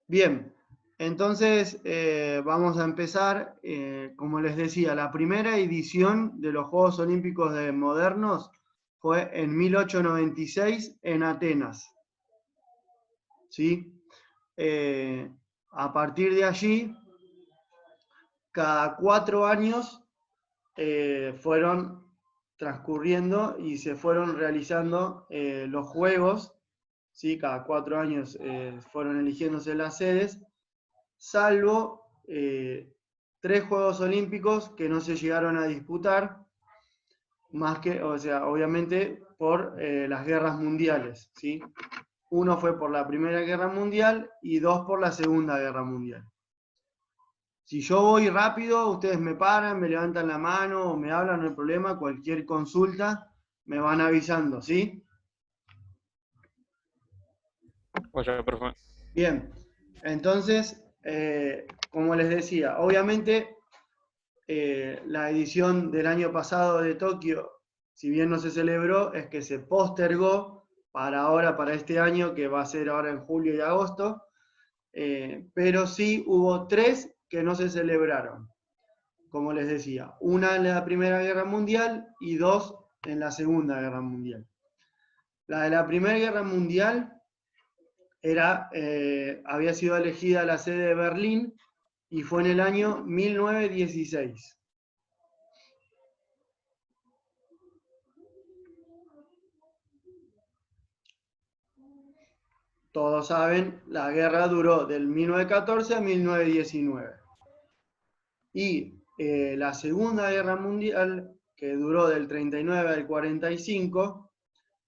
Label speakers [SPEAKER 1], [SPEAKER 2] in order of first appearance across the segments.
[SPEAKER 1] Bien, entonces vamos a empezar. Como les decía, la primera edición de los Juegos Olímpicos modernos fue en 1896 en Atenas. ¿Sí? A partir de allí, cada 4 años fueron transcurriendo y se fueron realizando los Juegos. ¿Sí? Cada 4 años fueron eligiéndose las sedes, salvo 3 Juegos Olímpicos que no se llegaron a disputar, más que, o sea, obviamente por las guerras mundiales, ¿sí? Uno fue por la Primera Guerra Mundial y 2 por la Segunda Guerra Mundial. Si yo voy rápido, ustedes me paran, me levantan la mano o me hablan, no hay problema, cualquier consulta me van avisando, ¿sí?
[SPEAKER 2] Oye, profe.
[SPEAKER 1] Bien, entonces, como les decía, obviamente la edición del año pasado de Tokio, si bien no se celebró, es que se postergó para ahora, para este año, que va a ser ahora en julio y agosto, pero sí hubo 3 que no se celebraron, como les decía, una en la Primera Guerra Mundial y 2 en la Segunda Guerra Mundial. La de la Primera Guerra Mundial había sido elegida la sede de Berlín y fue en el año 1916. Todos saben, la guerra duró del 1914 a 1919. Y la Segunda Guerra Mundial, que duró del 39 al 45,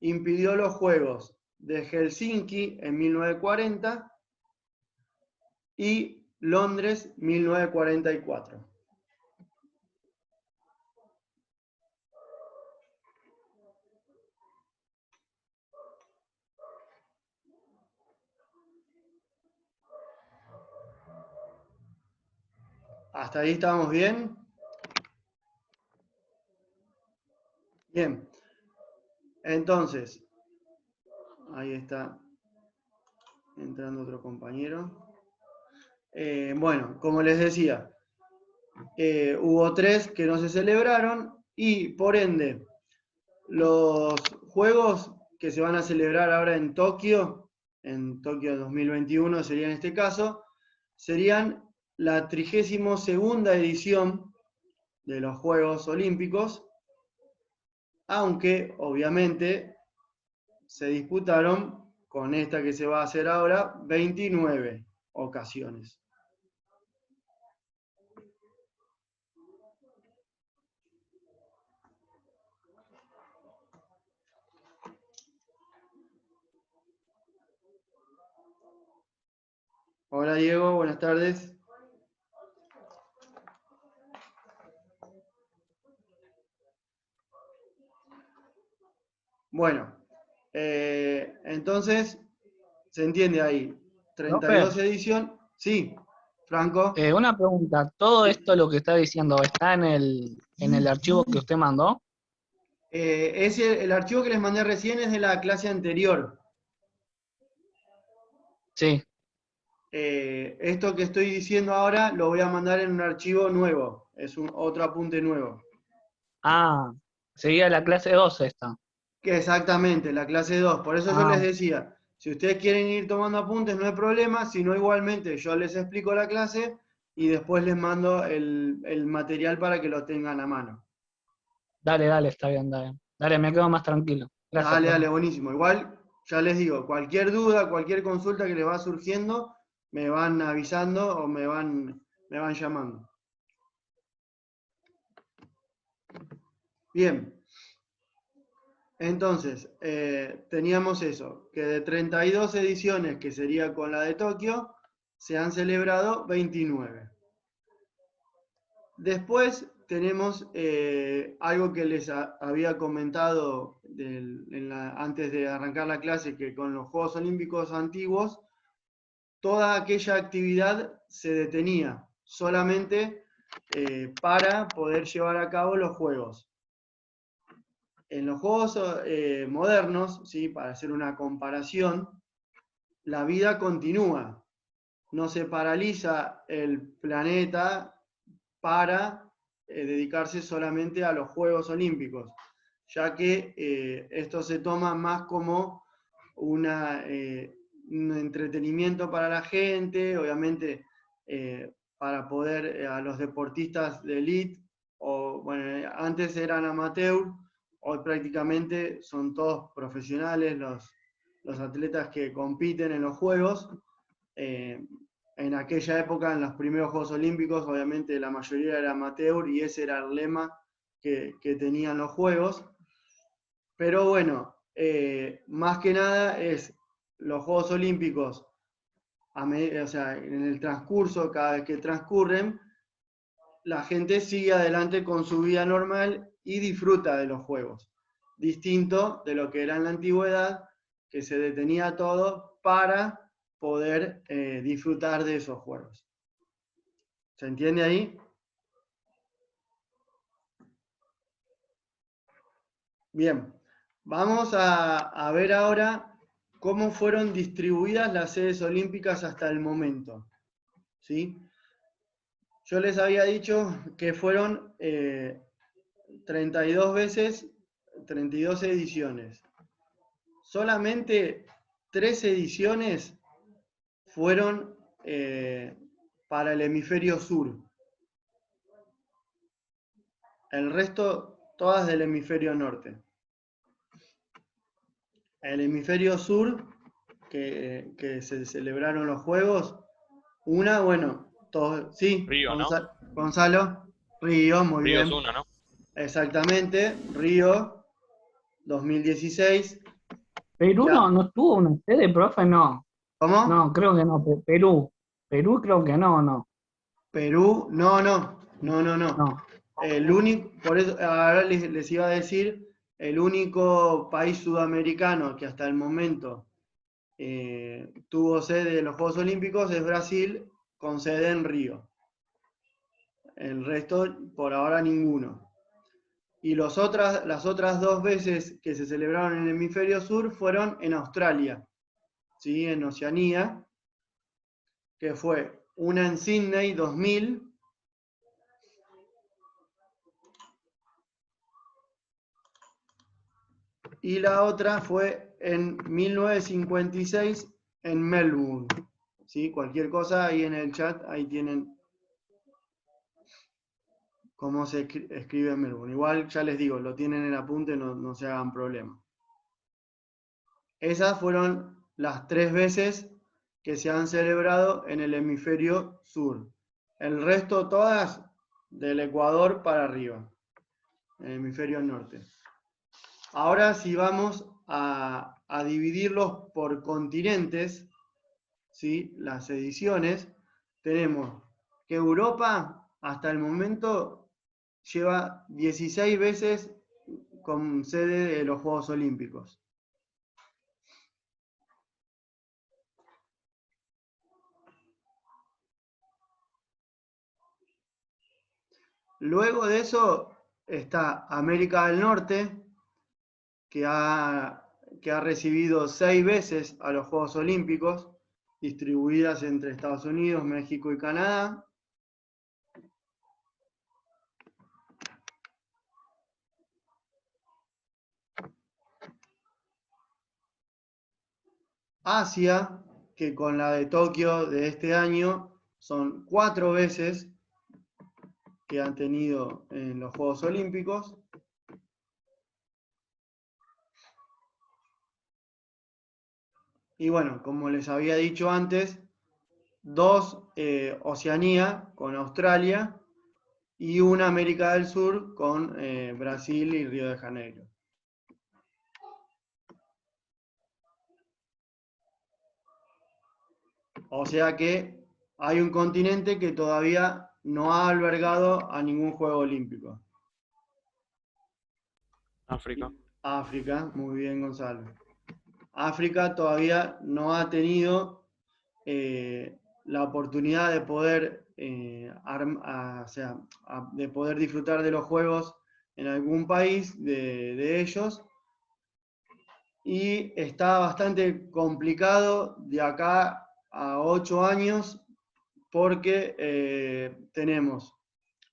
[SPEAKER 1] impidió los Juegos de Helsinki en 1940 y Londres 1944. ¿Hasta ahí estamos bien? Bien. Entonces, ahí está entrando otro compañero. Bueno, como les decía, hubo 3 que no se celebraron y por ende los juegos que se van a celebrar ahora en Tokio 2021 sería en este caso, serían la 32ª edición de los Juegos Olímpicos, aunque obviamente se disputaron con esta que se va a hacer ahora 29 ocasiones. Hola Diego, buenas tardes. Bueno, entonces, se entiende ahí,
[SPEAKER 3] Profe,
[SPEAKER 1] 32 edición, sí, Franco.
[SPEAKER 3] una pregunta. ¿Todo esto lo que está diciendo está en el archivo que usted mandó?
[SPEAKER 1] El archivo que les mandé recién es de la clase anterior.
[SPEAKER 3] Sí.
[SPEAKER 1] Esto que estoy diciendo ahora lo voy a mandar en un archivo nuevo, es otro apunte nuevo.
[SPEAKER 3] Ah, sería la clase 2 esta.
[SPEAKER 1] Que exactamente, la clase 2. Por eso yo
[SPEAKER 3] Ah,
[SPEAKER 1] les decía, si ustedes quieren ir tomando apuntes no hay problema, si no igualmente yo les explico la clase y después les mando el material para que lo tengan a mano.
[SPEAKER 3] dale, dale, está bien, dale. Dale, me quedo más tranquilo. Gracias,
[SPEAKER 1] Dale,
[SPEAKER 3] profe.
[SPEAKER 1] dale, buenísimo. Igual, ya les digo, cualquier duda, cualquier consulta que les va surgiendo, me van avisando o me van llamando. Bien. Entonces, teníamos eso, que de 32 ediciones, que sería con la de Tokio, se han celebrado 29. Después tenemos algo que les había comentado antes de arrancar la clase, que con los Juegos Olímpicos antiguos, toda aquella actividad se detenía solamente para poder llevar a cabo los Juegos. En los Juegos modernos, ¿sí? Para hacer una comparación, la vida continúa. no se paraliza el planeta para dedicarse solamente a los Juegos Olímpicos, ya que esto se toma más como un entretenimiento para la gente, obviamente para poder a los deportistas de élite, o bueno, antes eran amateur, hoy prácticamente son todos profesionales los atletas que compiten en los Juegos. En aquella época, en los primeros Juegos Olímpicos, obviamente la mayoría era amateur y ese era el lema que tenían los Juegos. Pero bueno, más que nada es los Juegos Olímpicos, o sea, en el transcurso, cada vez que transcurren, la gente sigue adelante con su vida normal y disfruta de los Juegos. Distinto de lo que era en la antigüedad, que se detenía todo para poder disfrutar de esos Juegos. ¿Se entiende ahí? Bien, vamos a ver ahora cómo fueron distribuidas las sedes olímpicas hasta el momento. ¿Sí? Yo les había dicho que fueron 32 veces, 32 ediciones. Solamente 3 ediciones fueron para el hemisferio sur. El resto, todas del hemisferio norte. El hemisferio sur, que se celebraron los Juegos, una, bueno, todos, sí,
[SPEAKER 2] Río, ¿no?
[SPEAKER 1] Gonzalo, Río, muy
[SPEAKER 2] Río
[SPEAKER 1] bien.
[SPEAKER 2] es una, ¿no?
[SPEAKER 1] Exactamente, Río 2016.
[SPEAKER 3] Perú
[SPEAKER 1] Ya.
[SPEAKER 3] no tuvo una sede, profe, no.
[SPEAKER 1] ¿Cómo?
[SPEAKER 3] No, creo que no. Perú. Perú creo que no.
[SPEAKER 1] Perú, no.
[SPEAKER 3] No.
[SPEAKER 1] El único, por eso ahora les iba a decir, el único país sudamericano que hasta el momento tuvo sede de los Juegos Olímpicos es Brasil, con sede en Río. El resto, por ahora, ninguno. Y las otras 2 veces que se celebraron en el hemisferio sur fueron en Australia, ¿sí? En Oceanía, que fue una en Sydney 2000, y la otra fue en 1956 en Melbourne. ¿Sí? Cualquier cosa ahí en el chat, ahí tienen cómo se escribe en Melbourne. Igual ya les digo, lo tienen en apunte, no se hagan problema. Esas fueron las 3 veces que se han celebrado en el hemisferio sur. El resto todas del Ecuador para arriba, en el hemisferio norte. Ahora si vamos a dividirlos por continentes, ¿sí? Las ediciones, tenemos que Europa hasta el momento lleva 16 veces con sede de los Juegos Olímpicos. Luego de eso está América del Norte, que ha recibido 6 veces a los Juegos Olímpicos, distribuidas entre Estados Unidos, México y Canadá. Asia, que con la de Tokio de este año son 4 veces que han tenido en los Juegos Olímpicos. Y bueno, como les había dicho antes, 2 Oceanía con Australia y una América del Sur con Brasil y Río de Janeiro. O sea que hay un continente que todavía no ha albergado a ningún Juego Olímpico.
[SPEAKER 2] África.
[SPEAKER 1] África, muy bien, Gonzalo. África todavía no ha tenido la oportunidad de poder, de poder disfrutar de los Juegos en algún país de ellos. Y está bastante complicado de acá a 8 años porque tenemos,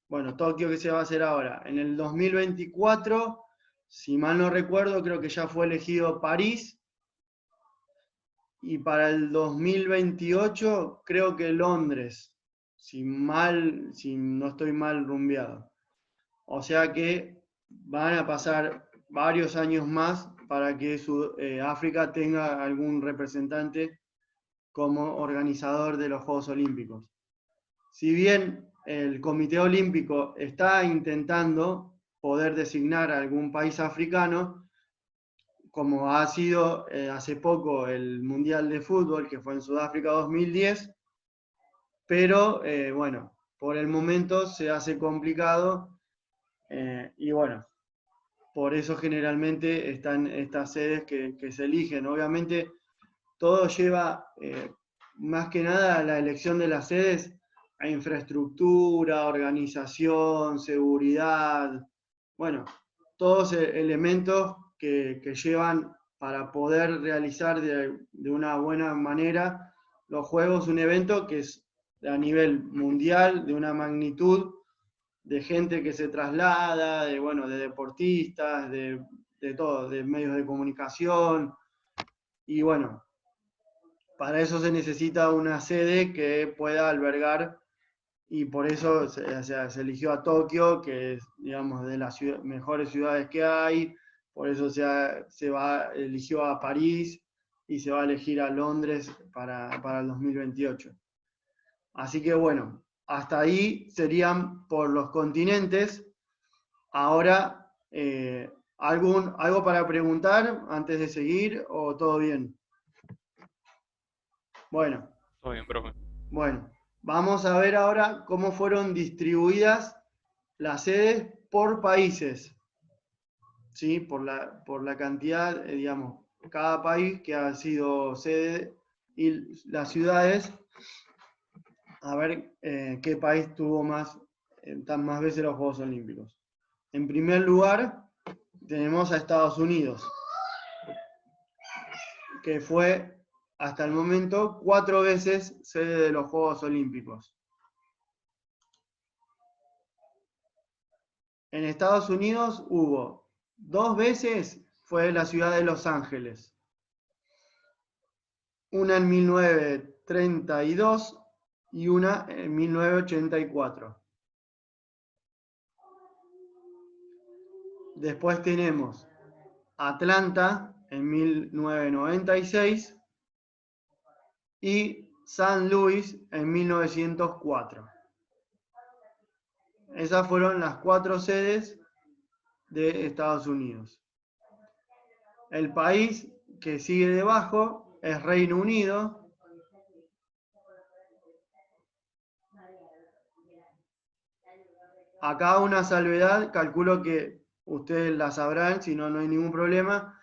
[SPEAKER 1] bueno, Tokio que se va a hacer ahora. En el 2024, si mal no recuerdo, creo que ya fue elegido París. Y para el 2028 creo que Londres, si no estoy mal rumbeado. O sea que van a pasar varios años más para que África tenga algún representante como organizador de los Juegos Olímpicos. Si bien el Comité Olímpico está intentando poder designar a algún país africano, como ha sido hace poco el Mundial de Fútbol, que fue en Sudáfrica 2010, pero bueno, por el momento se hace complicado y bueno, por eso generalmente están estas sedes que se eligen. Obviamente todo lleva más que nada a la elección de las sedes a infraestructura, organización, seguridad, bueno, todos elementos que llevan para poder realizar de una buena manera los Juegos, un evento que es a nivel mundial, de una magnitud, de gente que se traslada, bueno, de deportistas, de todo, de medios de comunicación, y bueno, para eso se necesita una sede que pueda albergar, y por eso se eligió a Tokio, que es, digamos, de las mejores ciudades que hay, por eso eligió a París y se va a elegir a Londres para el 2028. Así que bueno, hasta ahí serían por los continentes. Ahora, ¿algo para preguntar antes de seguir o todo bien? Bueno.
[SPEAKER 2] Todo bien, profe.
[SPEAKER 1] Bueno, vamos a ver ahora cómo fueron distribuidas las sedes por países, ¿sí? Por la cantidad, digamos, cada país que ha sido sede y las ciudades, a ver qué país tuvo más veces los Juegos Olímpicos. En primer lugar, tenemos a Estados Unidos, que fue hasta el momento 4 veces sede de los Juegos Olímpicos. En Estados Unidos hubo 2 veces, fue la ciudad de Los Ángeles. Una en 1932 y una en 1984. Después tenemos Atlanta en 1996 y San Luis en 1904. Esas fueron las 4 sedes de Estados Unidos. El país que sigue debajo es Reino Unido. Acá una salvedad, calculo que ustedes la sabrán, si no, no hay ningún problema.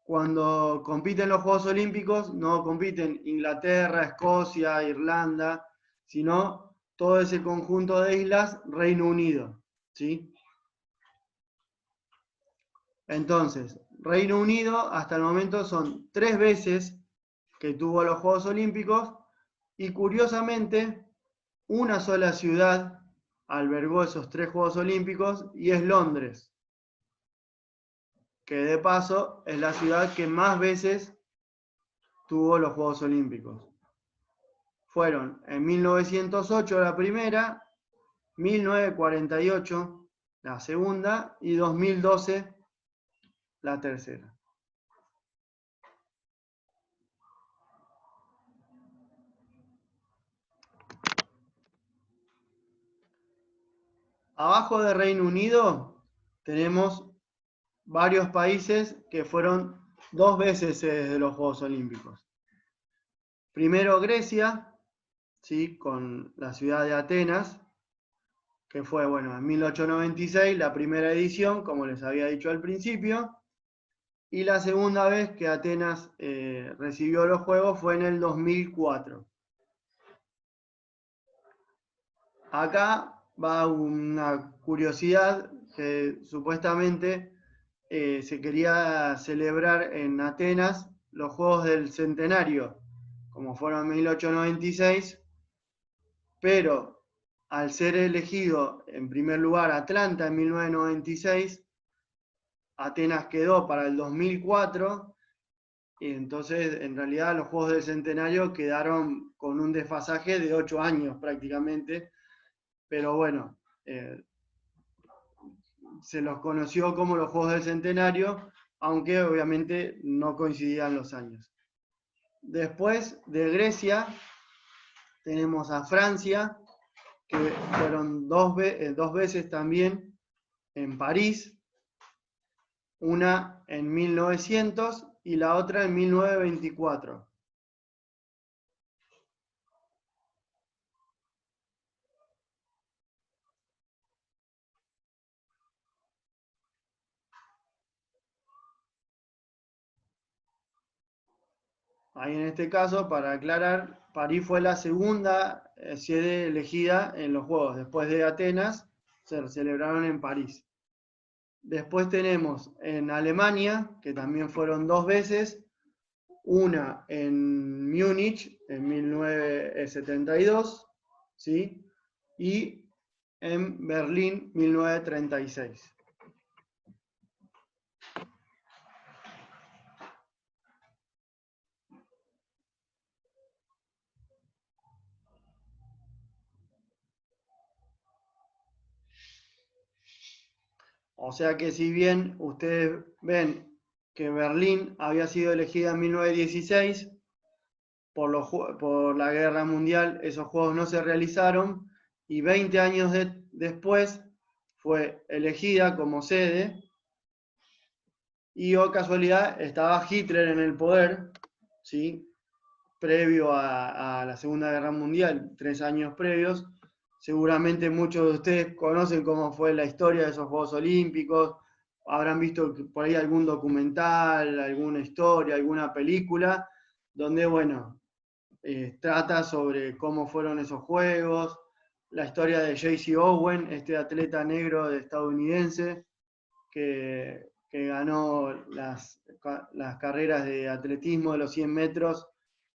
[SPEAKER 1] Cuando compiten los Juegos Olímpicos, no compiten Inglaterra, Escocia, Irlanda, sino todo ese conjunto de islas, Reino Unido, ¿sí? Entonces, Reino Unido hasta el momento son 3 veces que tuvo los Juegos Olímpicos y curiosamente una sola ciudad albergó esos 3 Juegos Olímpicos y es Londres, que de paso es la ciudad que más veces tuvo los Juegos Olímpicos. Fueron en 1908 la primera, 1948 la segunda y 2012 la tercera. Abajo de Reino Unido tenemos varios países que fueron 2 veces de los Juegos Olímpicos. Primero Grecia, ¿sí? Con la ciudad de Atenas, que fue, bueno, en 1896 la primera edición, como les había dicho al principio, y la segunda vez que Atenas recibió los Juegos fue en el 2004. Acá va una curiosidad que supuestamente se quería celebrar en Atenas los Juegos del Centenario, como fueron en 1896, pero al ser elegido en primer lugar Atlanta en 1996, Atenas quedó para el 2004, y entonces en realidad los Juegos del Centenario quedaron con un desfasaje de 8 años prácticamente, pero bueno, se los conoció como los Juegos del Centenario, aunque obviamente no coincidían los años. Después de Grecia tenemos a Francia, que fueron dos veces también en París, una en 1900 y la otra en 1924. Ahí en este caso, para aclarar, París fue la segunda sede elegida en los Juegos. Después de Atenas, se celebraron en París. Después tenemos en Alemania, que también fueron dos veces, una en Múnich en 1972, ¿sí? Y en Berlín 1936. O sea que si bien ustedes ven que Berlín había sido elegida en 1916, por la Guerra Mundial esos Juegos no se realizaron, y 20 años después fue elegida como sede, y oh casualidad estaba Hitler en el poder, ¿sí? Previo a la Segunda Guerra Mundial, 3 años previos. Seguramente muchos de ustedes conocen cómo fue la historia de esos Juegos Olímpicos, habrán visto por ahí algún documental, alguna historia, alguna película, donde, bueno, trata sobre cómo fueron esos Juegos, la historia de J.C. Owen, este atleta negro estadounidense que ganó las carreras de atletismo de los 100 metros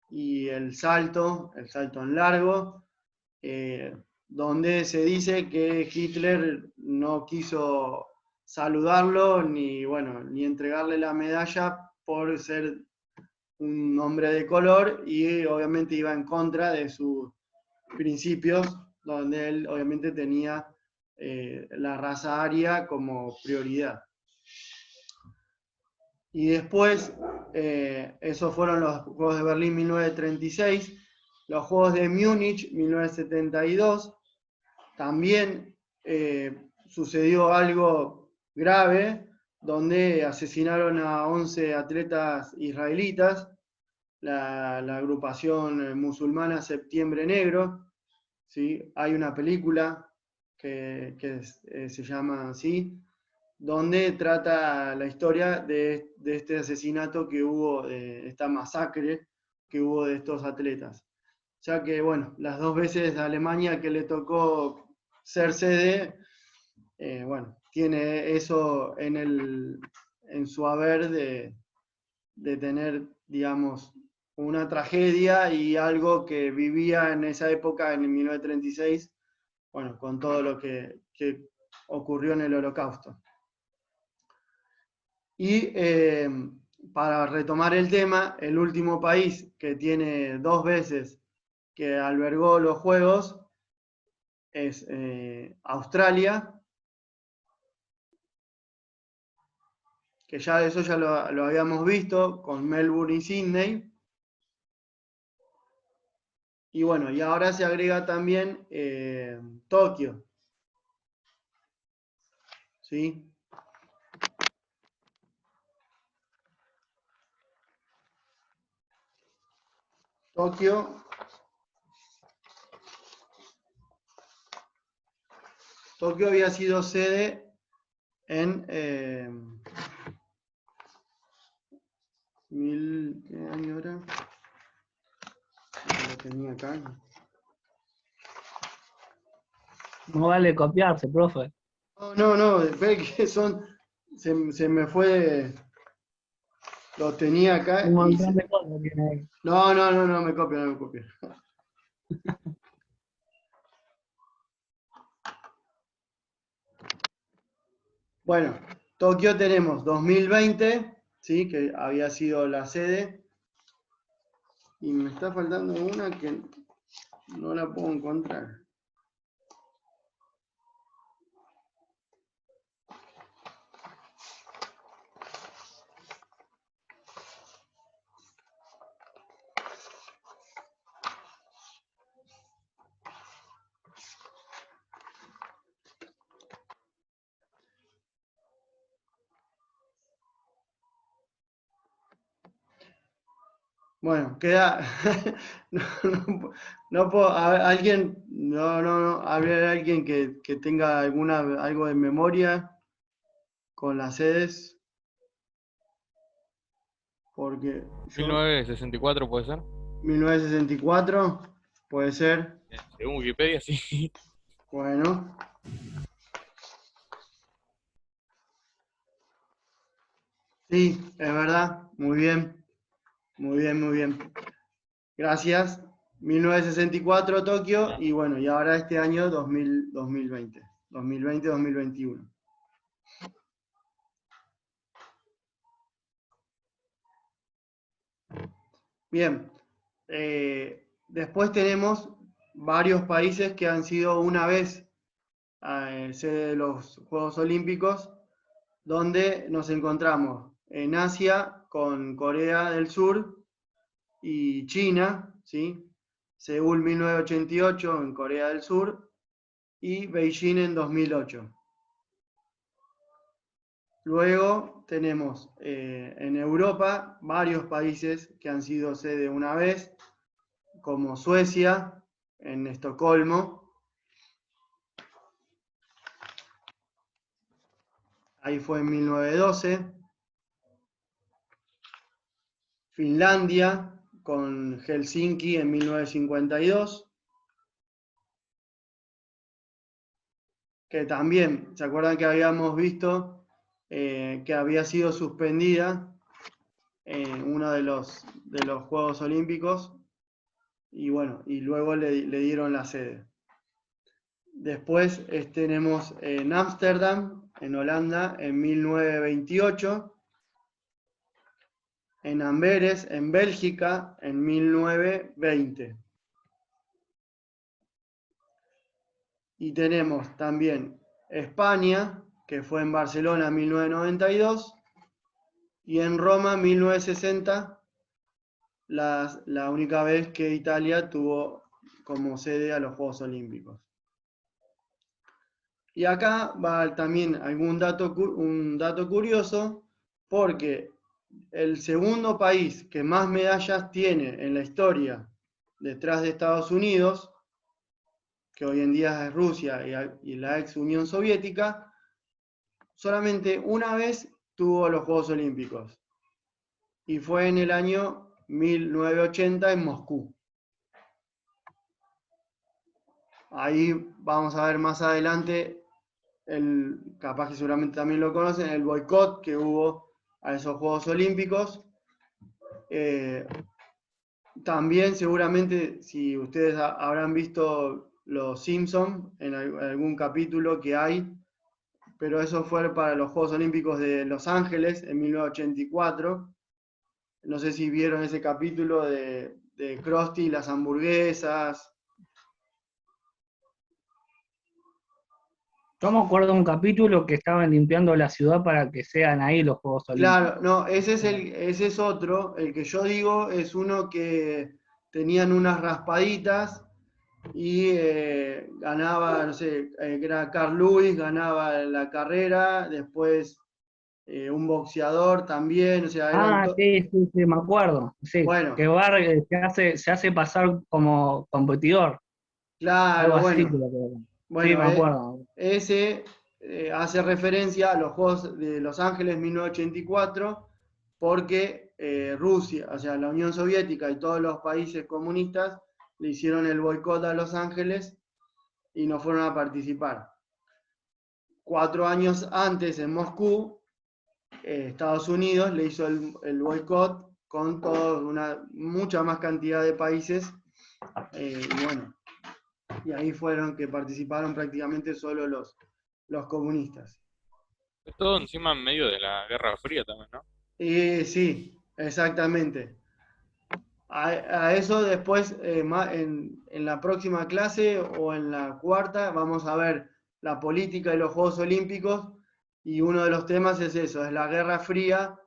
[SPEAKER 1] y el salto en largo, donde se dice que Hitler no quiso saludarlo ni entregarle la medalla por ser un hombre de color, y obviamente iba en contra de sus principios, donde él obviamente tenía la raza aria como prioridad. Y después, esos fueron los Juegos de Berlín 1936, los Juegos de Múnich 1972, también sucedió algo grave, donde asesinaron a 11 atletas israelitas, la agrupación musulmana Septiembre Negro, ¿sí? Hay una película que se llama así, donde trata la historia de este asesinato que hubo, de esta masacre que hubo de estos atletas. Ya que, bueno, las dos veces a Alemania que le tocó ser sede, tiene eso en su haber de tener, digamos, una tragedia y algo que vivía en esa época, en el 1936, bueno, con todo lo que ocurrió en el Holocausto. Y para retomar el tema, el último país que tiene dos veces que albergó los Juegos es Australia, que ya eso ya lo habíamos visto con Melbourne y Sydney. Y bueno, y ahora se agrega también Tokio, ¿sí? Tokio había sido sede en ¿qué año era? Lo tenía acá.
[SPEAKER 3] No vale copiarse, profe.
[SPEAKER 1] No, ve que se me fue. Lo tenía acá
[SPEAKER 3] Un
[SPEAKER 1] y...
[SPEAKER 3] montón de cosas tiene ahí.
[SPEAKER 1] No, no, no, no me copio, no me copio. Bueno, Tokio tenemos 2020, ¿sí? Que había sido la sede. Y me está faltando una que no la puedo encontrar. Bueno, queda. No, no puedo. Alguien. No, no, no. ¿Habría alguien que tenga algo de memoria con las sedes? Porque yo.
[SPEAKER 2] 1964 puede ser.
[SPEAKER 1] 1964, puede ser.
[SPEAKER 2] Según Wikipedia, sí.
[SPEAKER 1] Bueno. Sí, es verdad. Muy bien. Muy bien, muy bien. Gracias. 1964 Tokio y bueno, y ahora este año 2020. 2020-2021. Bien. Después tenemos varios países que han sido una vez sede de los Juegos Olímpicos, donde nos encontramos en Asia con Corea del Sur y China, ¿sí? Seúl 1988 en Corea del Sur y Beijing en 2008. Luego tenemos en Europa varios países que han sido sede una vez, como Suecia, en Estocolmo. Ahí fue en 1912. Finlandia, con Helsinki en 1952. Que también, ¿se acuerdan que habíamos visto que había sido suspendida en uno de los Juegos Olímpicos? Y bueno, y luego le dieron la sede. Después tenemos en Ámsterdam, en Holanda, en 1928. En Amberes, en Bélgica, en 1920. Y tenemos también España, que fue en Barcelona en 1992, y en Roma en 1960, la única vez que Italia tuvo como sede a los Juegos Olímpicos. Y acá va también un dato curioso, porque el segundo país que más medallas tiene en la historia, detrás de Estados Unidos, que hoy en día es Rusia y la ex Unión Soviética, solamente una vez tuvo los Juegos Olímpicos. Y fue en el año 1980 en Moscú. Ahí vamos a ver más adelante, capaz que seguramente también lo conocen, el boicot que hubo a esos Juegos Olímpicos. También seguramente, si ustedes habrán visto Los Simpsons en algún capítulo que hay, pero eso fue para los Juegos Olímpicos de Los Ángeles en 1984. No sé si vieron ese capítulo de Krusty y las hamburguesas.
[SPEAKER 3] Yo me acuerdo de un capítulo que estaban limpiando la ciudad para que sean ahí los Juegos
[SPEAKER 1] Claro,
[SPEAKER 3] Olímpicos.
[SPEAKER 1] no, ese es otro. El que yo digo es uno que tenían unas raspaditas y ganaba, no sé, era Carl Lewis, ganaba la carrera, después un boxeador también, o sea,
[SPEAKER 3] Ah, sí, sí, sí, me acuerdo. Sí,
[SPEAKER 1] Bueno,
[SPEAKER 3] que Bar se hace pasar como competidor, algo
[SPEAKER 1] claro,
[SPEAKER 3] así
[SPEAKER 1] bueno.
[SPEAKER 3] creo que era. Sí,
[SPEAKER 1] Bueno,
[SPEAKER 3] me acuerdo.
[SPEAKER 1] ese hace referencia a los Juegos de Los Ángeles 1984, porque Rusia, o sea, la Unión Soviética y todos los países comunistas le hicieron el boicot a Los Ángeles y no fueron a participar. 4 años antes, en Moscú, Estados Unidos le hizo el boicot con mucha más cantidad de países, y bueno, y ahí fueron que participaron prácticamente solo los comunistas.
[SPEAKER 2] Es todo encima en medio de la Guerra Fría también, ¿no?
[SPEAKER 1] Y sí, exactamente. A eso después, en la próxima clase o en la cuarta, vamos a ver la política de los Juegos Olímpicos, y uno de los temas es eso, es la Guerra Fría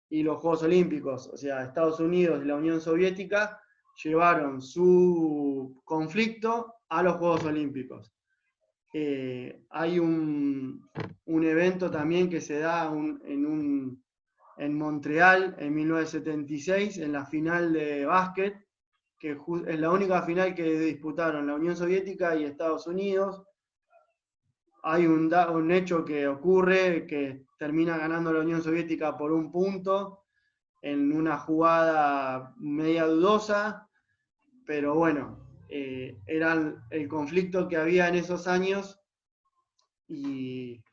[SPEAKER 1] y los Juegos Olímpicos. O sea, Estados Unidos y la Unión Soviética llevaron su conflicto a los Juegos Olímpicos. Hay un evento también que se da en Montreal en 1976, en la final de básquet, que es la única final que disputaron la Unión Soviética y Estados Unidos. Hay un hecho que ocurre que termina ganando la Unión Soviética por 1 punto en una jugada media dudosa, pero bueno, era el conflicto que había en esos años, y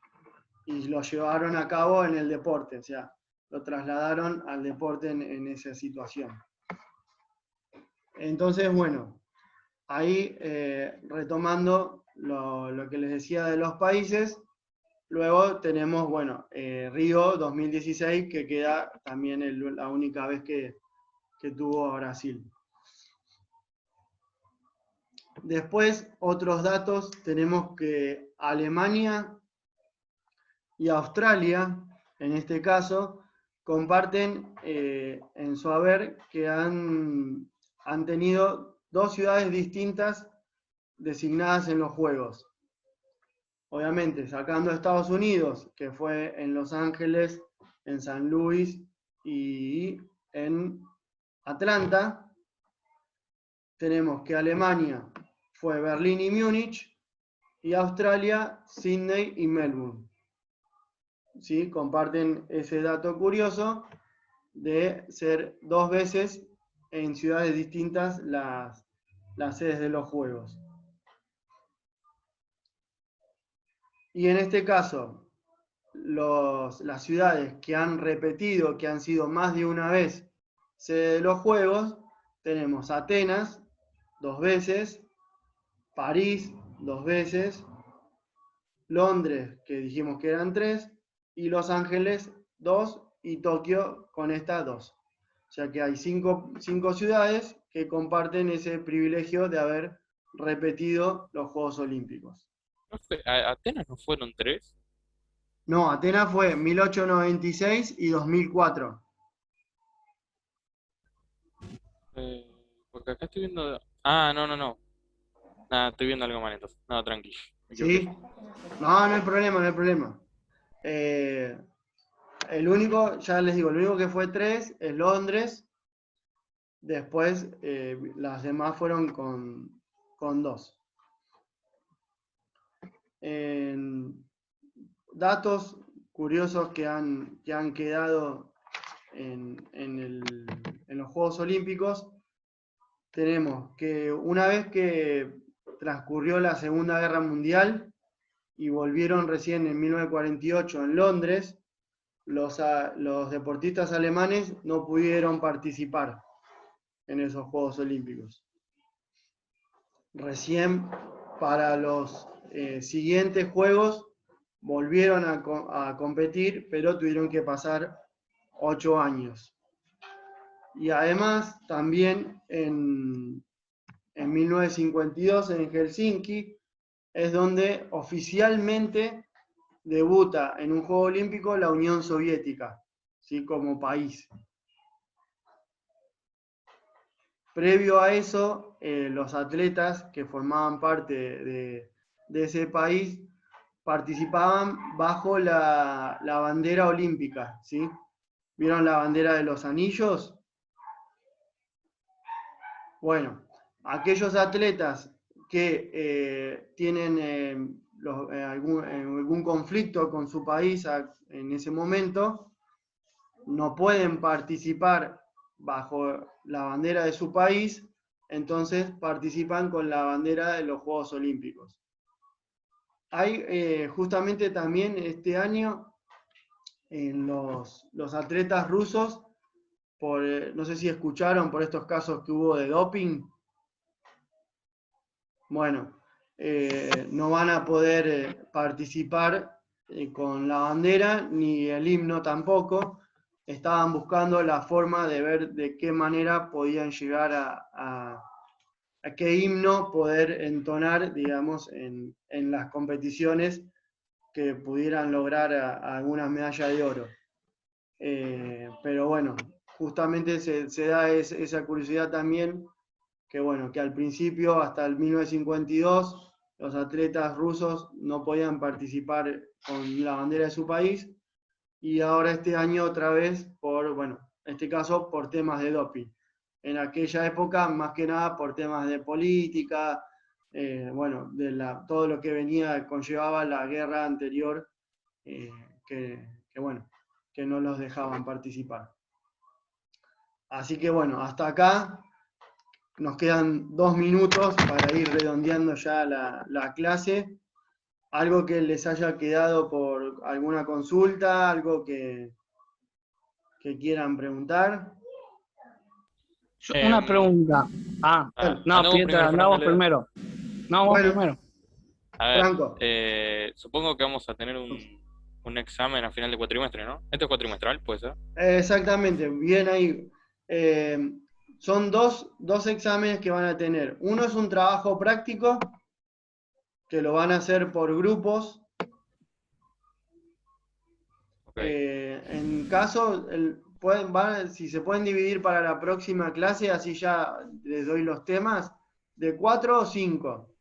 [SPEAKER 1] lo llevaron a cabo en el deporte, o sea, lo trasladaron al deporte en esa situación. Entonces, bueno, ahí retomando lo que les decía de los países, luego tenemos, bueno, Río 2016, que queda también la única vez que tuvo Brasil. Después, otros datos, tenemos que Alemania y Australia, en este caso, comparten en su haber que han tenido 2 ciudades distintas designadas en los Juegos. Obviamente, sacando a Estados Unidos, que fue en Los Ángeles, en San Luis y en Atlanta, tenemos que Alemania fue Berlín y Múnich, y Australia, Sydney y Melbourne. ¿Sí? Comparten ese dato curioso de ser 2 veces en ciudades distintas las sedes de los Juegos. Y en este caso, las ciudades que han repetido, que han sido más de una vez sede de los Juegos, tenemos Atenas 2 veces, París 2 veces, Londres, que dijimos que eran 3, y Los Ángeles 2, y Tokio con estas 2. O sea que hay 5 ciudades que comparten ese privilegio de haber repetido los Juegos Olímpicos.
[SPEAKER 2] ¿Atenas no fueron 3?
[SPEAKER 1] No, Atenas fue 1896 y 2004.
[SPEAKER 2] Porque acá estoy viendo... Ah, no. Nada, estoy viendo algo mal entonces. No, tranqui. Me
[SPEAKER 1] ¿Sí?
[SPEAKER 2] equivoqué.
[SPEAKER 1] No, no hay problema, no hay problema. El único, ya les digo, el único que fue 3 es Londres. Después, las demás fueron con 2. Datos curiosos que han quedado en los Juegos Olímpicos. Tenemos que una vez que transcurrió la Segunda Guerra Mundial y volvieron recién en 1948 en Londres, los deportistas alemanes no pudieron participar en esos Juegos Olímpicos. Recién para los siguientes Juegos volvieron a competir, pero tuvieron que pasar 8 años. Y además, también en 1952 en Helsinki es donde oficialmente debuta en un Juego Olímpico la Unión Soviética, ¿sí? Como país. Previo a eso, los atletas que formaban parte de ese país participaban bajo la bandera olímpica, ¿sí? ¿Vieron la bandera de los anillos? Bueno, aquellos atletas que tienen algún conflicto con su país en ese momento, no pueden participar bajo la bandera de su país, entonces participan con la bandera de los Juegos Olímpicos. Hay justamente también este año en los atletas rusos, no sé si escucharon por estos casos que hubo de doping. Bueno, no van a poder participar con la bandera, ni el himno tampoco. Estaban buscando la forma de ver de qué manera podían llegar a qué himno poder entonar, digamos, en las competiciones que pudieran lograr alguna medalla de oro. Pero bueno, justamente se da esa curiosidad también, que bueno, que al principio, hasta el 1952, los atletas rusos no podían participar con la bandera de su país, y ahora este año otra vez bueno, en este caso por temas de doping. En aquella época, más que nada por temas de política, bueno, todo lo que conllevaba la guerra anterior, bueno, que no los dejaban participar. Así que bueno, hasta acá nos quedan 2 minutos para ir redondeando ya la clase. ¿Algo que les haya quedado por alguna consulta? ¿Algo que quieran preguntar?
[SPEAKER 3] Una pregunta.
[SPEAKER 2] no,
[SPEAKER 3] No,
[SPEAKER 2] anda vos primero,
[SPEAKER 3] Pietra,
[SPEAKER 2] Franco,
[SPEAKER 3] andamos
[SPEAKER 2] Leo.
[SPEAKER 3] primero. No, vos
[SPEAKER 1] Bueno,
[SPEAKER 3] primero.
[SPEAKER 2] A ver,
[SPEAKER 1] Franco.
[SPEAKER 2] supongo que vamos a tener un examen a final de cuatrimestre, ¿no? ¿Esto es cuatrimestral, puede ser?
[SPEAKER 1] Exactamente, bien ahí. Son dos exámenes que van a tener. Uno es un trabajo práctico, que lo van a hacer por grupos.
[SPEAKER 2] Ok,
[SPEAKER 1] En caso, si se pueden dividir para la próxima clase, así ya les doy los temas, de 4 o 5,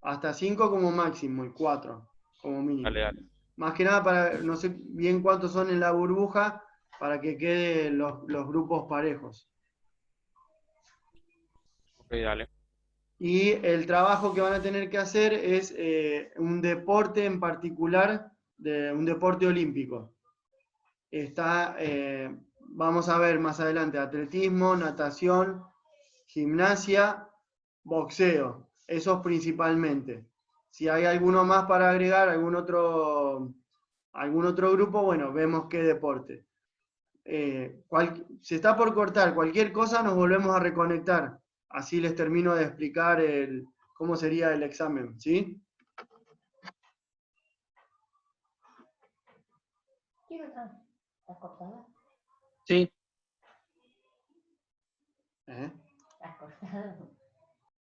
[SPEAKER 1] hasta 5 como máximo y 4 como mínimo.
[SPEAKER 2] dale, dale.
[SPEAKER 1] Más que nada para, no sé bien cuántos son en la burbuja, para que queden los grupos parejos.
[SPEAKER 2] Ok, dale.
[SPEAKER 1] Y el trabajo que van a tener que hacer es un deporte en particular, un deporte olímpico. Vamos a ver más adelante, atletismo, natación, gimnasia, boxeo, esos principalmente. Si hay alguno más para agregar, algún otro grupo, bueno, vemos qué deporte. Se está por cortar, cualquier cosa nos volvemos a reconectar. Así les termino de explicar cómo sería el examen, ¿sí?
[SPEAKER 4] ¿Estás cortada?
[SPEAKER 3] Sí.
[SPEAKER 1] ¿Eh?
[SPEAKER 4] ¿Estás cortada?